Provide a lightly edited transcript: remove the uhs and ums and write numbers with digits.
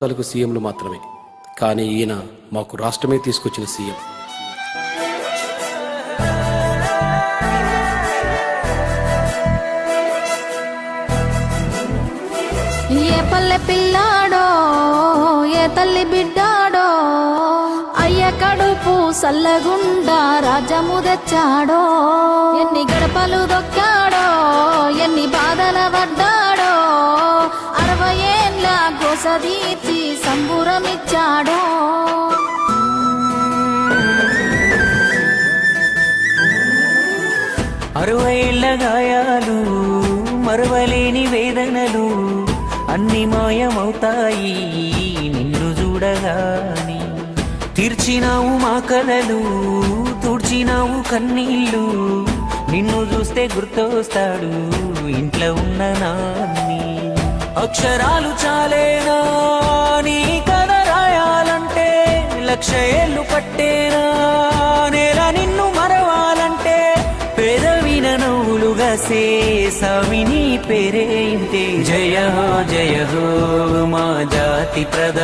రాష్ట్రాలకు సీఎంలు మాత్రమే, కానీ ఈయన మాకు రాష్ట్రమే తీసుకొచ్చిన సీఎం. ఏ పల్లె పిల్లాడో ఏ తల్లి బిడ్డాడో అయ్య కడుపు సల్లగుండా రాజ్యము తెచ్చాడో. ఎన్ని గడపలు దొక్కాడో ఎన్ని బాధల పడ్డాడో 60 ఏళ్ళ గోస తీర్చి సంబురమిచ్చాడో. 60 ఏళ్ల గాయాలు మరవలేని వేదనలు అన్ని మాయమవుతాయి నిన్ను చూడగాని. తీర్చినావు మా కలలు తుడిచినావు కన్నీళ్ళు, నిన్ను చూస్తే గుర్తొస్తాడు ఇంట్లో ఉన్న నాన్ని. అక్షరాలు చాలేనా నీ కథ రాయాలంటే, 1,00,000 ఏళ్ళు పట్టేనా నేల నిన్ను మరవాలంటే. పేదవిన నవ్వులుగా సేసామి నీ పేరే ఇంతే. జయ హో మా జాతి ప్రధాన